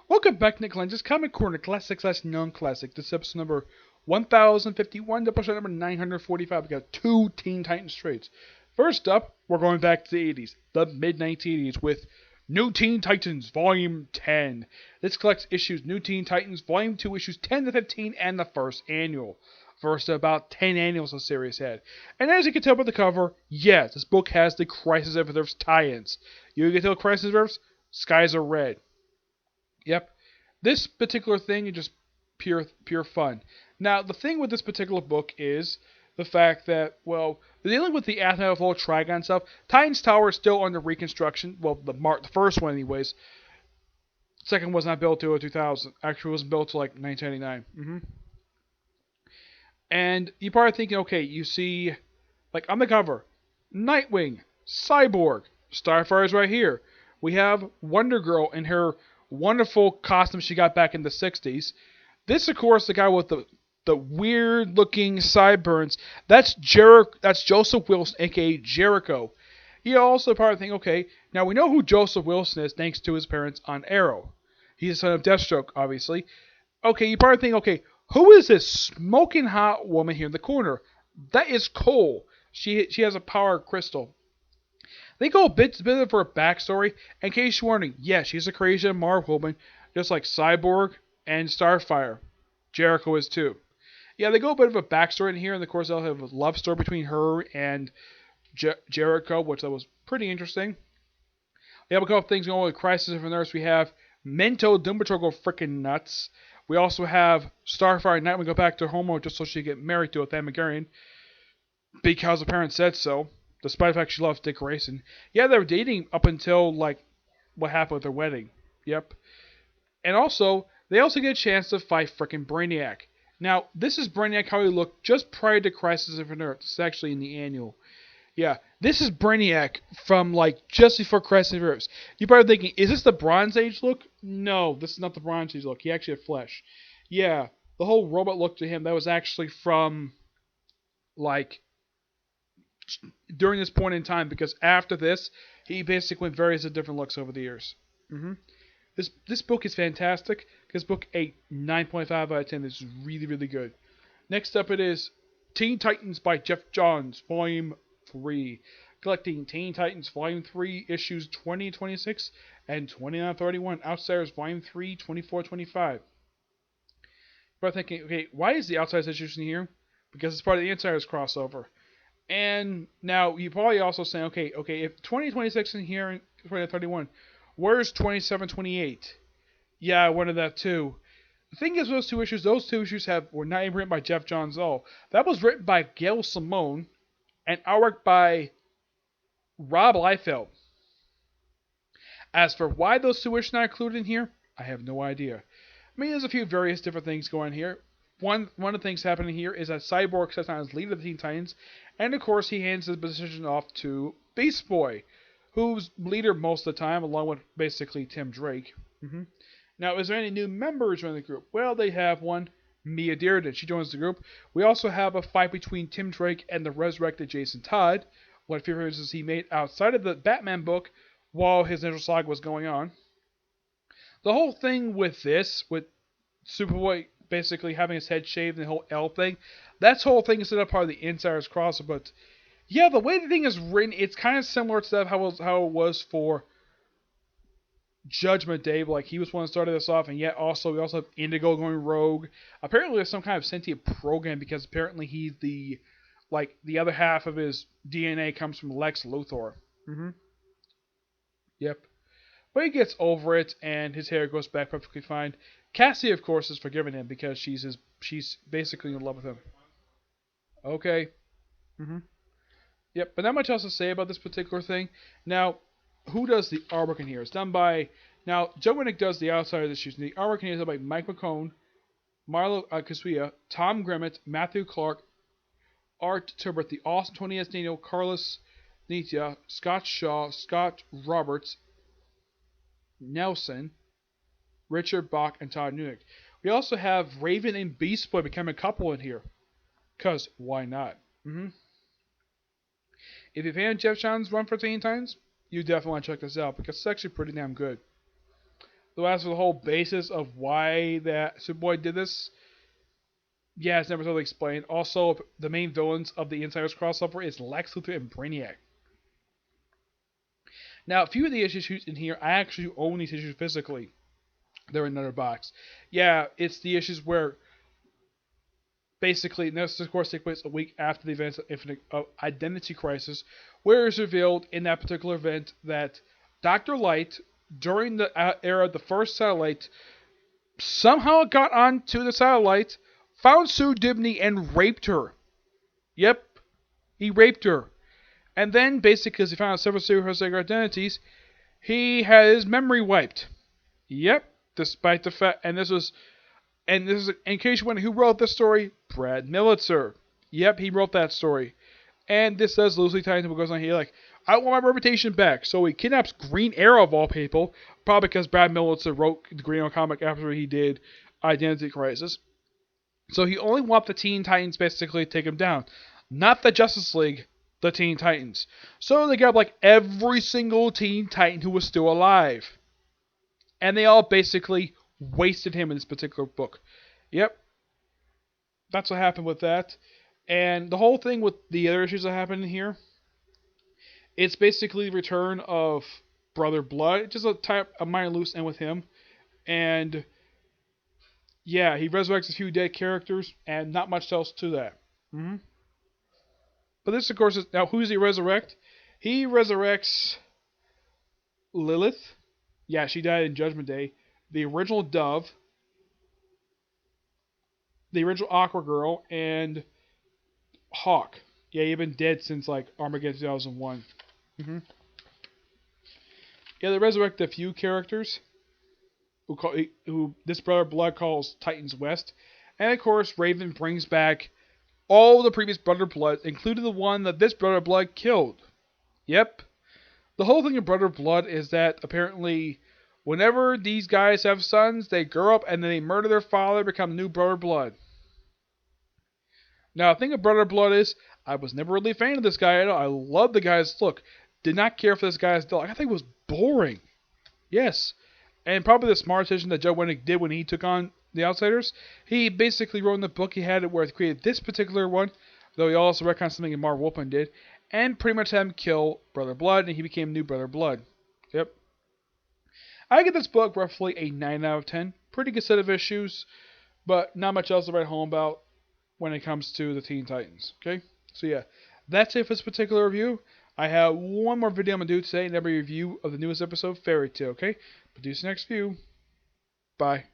Welcome back, Nick Lenz. Comic Corner, classic slash non-classic. This is episode number 1051, episode number 945. We got two Teen Titans trades. First up, we're going back to the 80s, the mid-1980s, with New Teen Titans, Volume 10. This collects issues New Teen Titans, Volume 2, issues 10 to 15, and the first annual. First about 10 annuals the series had. And as you can tell by the cover, yes, this book has the Crisis of Earth's tie-ins. You can tell Crisis of Earth's skies are red. Yep. This particular thing is just pure fun. Now, the thing with this particular book is the fact that, well, dealing with the Athena of Old Trigon stuff, Titan's Tower is still under reconstruction. Well, the first one anyways. The second was not built till 2000. Actually, it wasn't built till like 1999. And you're probably thinking, okay, you see, like on the cover, Nightwing, Cyborg, Starfire's right here. We have Wonder Girl in her wonderful costume she got back in the 60s. This, of course, the guy with the weird-looking sideburns, that's Joseph Wilson, a.k.a. Jericho. You also probably think, okay, now we know who Joseph Wilson is thanks to his parents on Arrow. He's the son of Deathstroke, obviously. Okay, you probably think, okay, who is this smoking hot woman here in the corner? That is Cole. She has a power crystal. They go a bit of her backstory. In case you're wondering, yeah, she's a crazy Marvel woman, just like Cyborg and Starfire. Jericho is too. Yeah, they go a bit of a backstory in here, and of course they'll have a love story between her and Jericho, which that was pretty interesting. We have a couple of things going with Crisis of Earth. We have Mento Doom Patrol go freaking nuts. We also have Starfire and Nightwing go back to Homo just so she can get married to a Thamagarian because the parents said so. Despite the fact she loves Dick Grayson. Yeah, they were dating up until, like, what happened with their wedding. Yep. And also, they also get a chance to fight frickin' Brainiac. Now, this is Brainiac how he looked just prior to Crisis of Earth. It's actually in the annual. Yeah, this is Brainiac from, like, just before Crisis of Earth. You're probably thinking, is this the Bronze Age look? No, this is not the Bronze Age look. He actually had flesh. Yeah, the whole robot look to him, that was actually from, like, during this point in time, because after this, he basically went various different looks over the years. This book is fantastic. This book, a 9.5 out of 10. This is really, really good. Next up it is Teen Titans by Geoff Johns, Volume 3. Collecting Teen Titans Volume 3, issues 20-26 and 29-31. Outsiders Volume 3, 24-25. But thinking, okay, why is the Outsiders issues in here? Because it's part of the Insiders crossover. And now you probably also saying, okay, if 2026 in here and 2031, where's 2728? Yeah, I wanted that too. The thing is, those two issues were not even written by Geoff Johns at all. That was written by Gail Simone and artwork by Rob Liefeld. As for why those two issues are not included in here, I have no idea. I mean, there's a few various different things going on here. One of the things happening here is that Cyborg sets on as leader of the Teen Titans, and of course he hands his position off to Beast Boy, who's leader most of the time, along with basically Tim Drake. Now, is there any new members joining the group? Well, they have one, Mia Dearden. She joins the group. We also have a fight between Tim Drake and the resurrected Jason Todd, what appearances he made outside of the Batman book while his initial saga was going on. The whole thing with this, with Superboy basically having his head shaved and the whole L thing, that whole thing is set up part of the Insiders crossover. But yeah, the way the thing is written, it's kind of similar to how it was for Judgment Day. Like, he was one that started this off, and yet also we also have Indigo going rogue. Apparently there's some kind of sentient program, because apparently he's the other half of his DNA comes from Lex Luthor. Yep. But he gets over it, and his hair goes back perfectly fine. Cassie, of course, is forgiving him because she's basically in love with him. Okay. Yep, but not much else to say about this particular thing. Now, who does the artwork in here? It's done by... Now, Joe Winnick does the outside of the issues. The artwork in here is done by Mike McCone, Marlo Kasuya, Tom Grimmett, Matthew Clark, Art Turbert, the awesome Tony S. Daniel, Carlos Nitya, Scott Shaw, Scott Roberts, Nelson, Richard Bach, and Todd Newnick. We also have Raven and Beast Boy become a couple in here. Because, why not? If you're a fan of Geoff Johns' run for Teen Titans, you definitely want to check this out, because it's actually pretty damn good. as for the whole basis of why that Superboy did this, yeah, it's never totally explained. Also, the main villains of the Insiders crossover is Lex Luthor and Brainiac. Now, a few of the issues in here, I actually own these issues physically. They're in another box. Yeah, it's the issues where basically, this of course takes place a week after the events of Identity Crisis, where it's revealed in that particular event that Dr. Light, during the era of the first satellite, somehow got onto the satellite, found Sue Dibney, and raped her. Yep, he raped her. And then, basically, because he found out several serial identities, he had his memory wiped. Yep, despite the fact, and this is, in case you wonder who wrote this story, Brad Militzer. Yep, he wrote that story. And this does loosely tie into what goes on here, like, I want my reputation back, so he kidnaps Green Arrow of all people, probably because Brad Militzer wrote the Green Arrow comic after he did Identity Crisis. So he only wants the Teen Titans basically to take him down, not the Justice League, the Teen Titans. So they got like every single Teen Titan who was still alive. And they all basically wasted him in this particular book. Yep. That's what happened with that. And the whole thing with the other issues that happen in here, it's basically the return of Brother Blood. Just a minor loose end with him. And yeah, he resurrects a few dead characters, and not much else to that. Mm-hmm. But this, of course, is... Now, who does he resurrect? He resurrects Lilith. Yeah, she died in Judgment Day. The original Dove. The original Aqua Girl. And Hawk. Yeah, he's been dead since, like, Armageddon 2001. Mm-hmm. Yeah, they resurrect a few characters who this Brother Blood calls Titans West. And, of course, Raven brings back all the previous Brother Bloods, including the one that this Brother Blood killed. Yep. The whole thing of Brother Blood is that apparently whenever these guys have sons, they grow up and then they murder their father, become new Brother Blood. Now, the thing of Brother Blood is, I was never really a fan of this guy at all. I love the guy's look. Did not care for this guy's look. I think it was boring. Yes. And probably the smart decision that Joe Wendick did when he took on the Outsiders, he basically wrote in the book he had it where he created this particular one, though he also retconned something that Marv Wolfman did, and pretty much had him kill Brother Blood, and he became new Brother Blood. Yep. I give this book roughly a 9 out of 10. Pretty good set of issues, but not much else to write home about when it comes to the Teen Titans. Okay? So yeah, that's it for this particular review. I have one more video I'm going to do today, and that'll be a review of the newest episode, Fairy Tail, okay? Produce the next view. Bye.